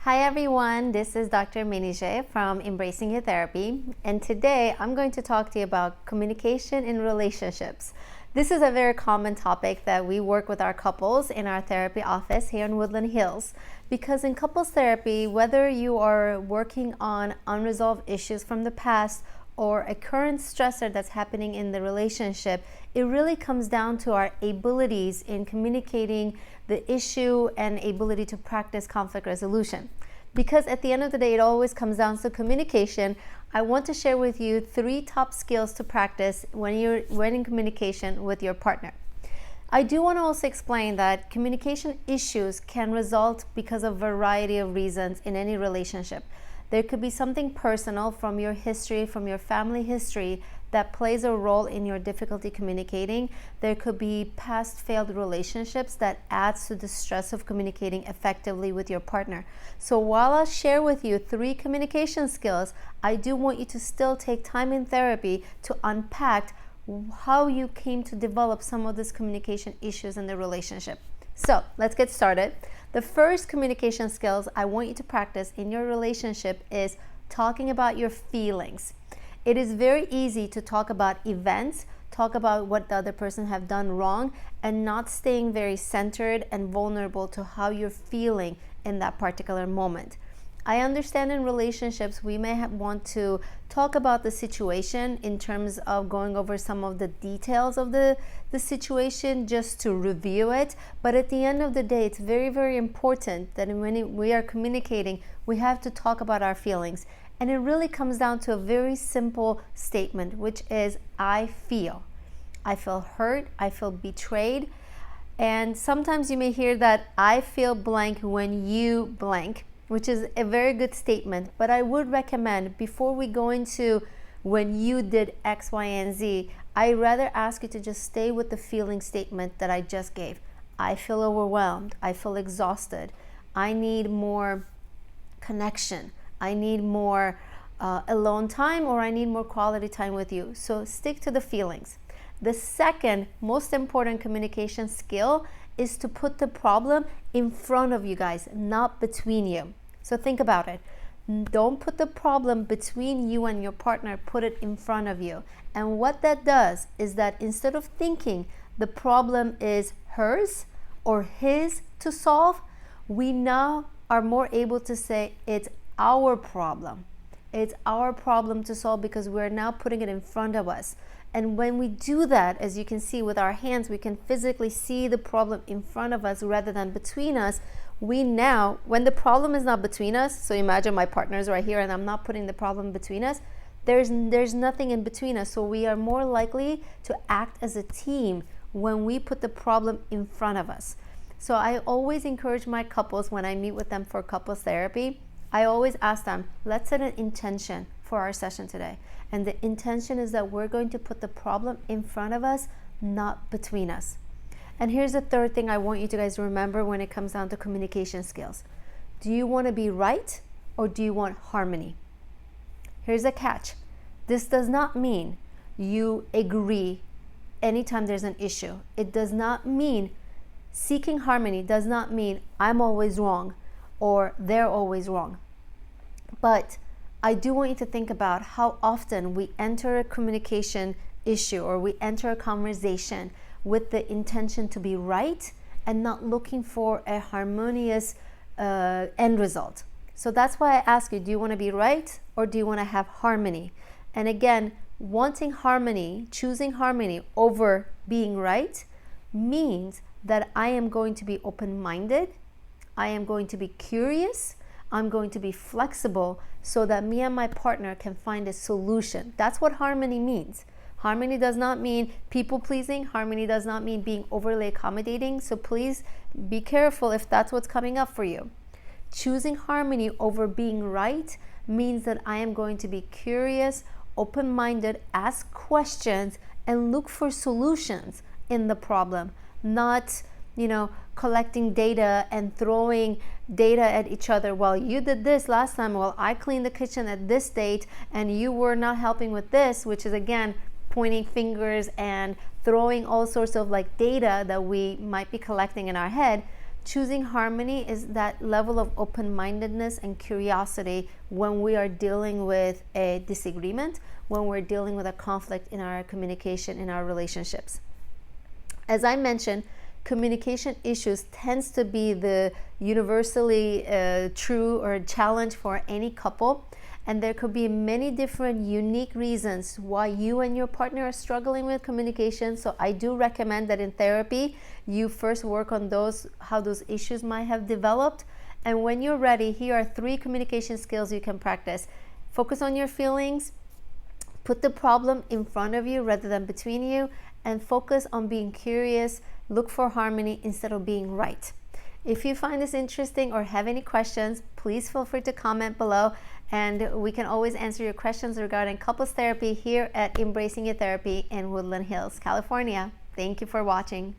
Hi everyone, this is Dr. Menije from Embracing Your Therapy, and today I'm going to talk to you about communication in relationships. This is a very common topic that we work with our couples in our therapy office here in Woodland Hills, because in couples therapy, whether you are working on unresolved issues from the past or a current stressor that's happening in the relationship, it really comes down to our abilities in communicating the issue and ability to practice conflict resolution. Because at the end of the day, it always comes down to communication. I want to share with you 3 top skills to practice when in communication with your partner. I do want to also explain that communication issues can result because of a variety of reasons in any relationship. There could be something personal from your history, from your family history, that plays a role in your difficulty communicating. There could be past failed relationships that adds to the stress of communicating effectively with your partner. So while I share with you 3 communication skills, I do want you to still take time in therapy to unpack how you came to develop some of these communication issues in the relationship. So let's get started. The first communication skills I want you to practice in your relationship is talking about your feelings. It is very easy to talk about events, talk about what the other person have done wrong, and not staying very centered and vulnerable to how you're feeling in that particular moment. I understand in relationships we may want to talk about the situation in terms of going over some of the details of the situation just to review it, but at the end of the day, it's very, very important that when we are communicating, we have to talk about our feelings. And it really comes down to a very simple statement, which is, I feel hurt, I feel betrayed. And sometimes you may hear that I feel blank when you blank, which is a very good statement. But I would recommend, before we go into when you did X, Y, and Z, I'd rather ask you to just stay with the feeling statement that I just gave. I feel overwhelmed, I feel exhausted, I need more connection, I need more alone time, or I need more quality time with you. So stick to the feelings. The second most important communication skill is to put the problem in front of you guys, not between you. So think about it. Don't put the problem between you and your partner, put it in front of you. And what that does is that instead of thinking the problem is hers or his to solve, we now are more able to say it's our problem. It's our problem to solve because we're now putting it in front of us. And when we do that, as you can see with our hands, we can physically see the problem in front of us rather than between us. We now, when the problem is not between us, so imagine my partner's right here and I'm not putting the problem between us, there's nothing in between us. So we are more likely to act as a team when we put the problem in front of us. So I always encourage my couples when I meet with them for couples therapy, I always ask them, let's set an intention for our session today. And the intention is that we're going to put the problem in front of us, not between us. And here's the third thing I want you to guys remember when it comes down to communication skills. Do you want to be right or do you want harmony? Here's a catch. This does not mean you agree anytime there's an issue. It does not mean seeking harmony does not mean I'm always wrong or they're always wrong. But I do want you to think about how often we enter a communication issue or we enter a conversation with the intention to be right and not looking for a harmonious end result. So that's why I ask you, do you want to be right or do you want to have harmony? And again, wanting harmony, choosing harmony over being right means that I am going to be open-minded, I am going to be curious, I'm going to be flexible so that me and my partner can find a solution. That's what harmony means. Harmony does not mean people pleasing. Harmony does not mean being overly accommodating. So please be careful if that's what's coming up for you. Choosing harmony over being right means that I am going to be curious, open-minded, ask questions, and look for solutions in the problem, not collecting data and throwing data at each other. Well, you did this last time. Well, I cleaned the kitchen at this date and you were not helping with this, which is again pointing fingers and throwing all sorts of data that we might be collecting in our head Choosing harmony is that level of open-mindedness and curiosity when we are dealing with a disagreement, when we're dealing with a conflict in our communication, in our relationships. As I mentioned, communication issues tends to be the universally true or challenge for any couple. And there could be many different unique reasons why you and your partner are struggling with communication. So I do recommend that in therapy, you first work on how those issues might have developed. And when you're ready, here are 3 communication skills you can practice. Focus on your feelings, put the problem in front of you rather than between you, and focus on being curious, look for harmony instead of being right. If you find this interesting or have any questions, please feel free to comment below, and we can always answer your questions regarding couples therapy here at Embracing Your Therapy in Woodland Hills, California. Thank you for watching.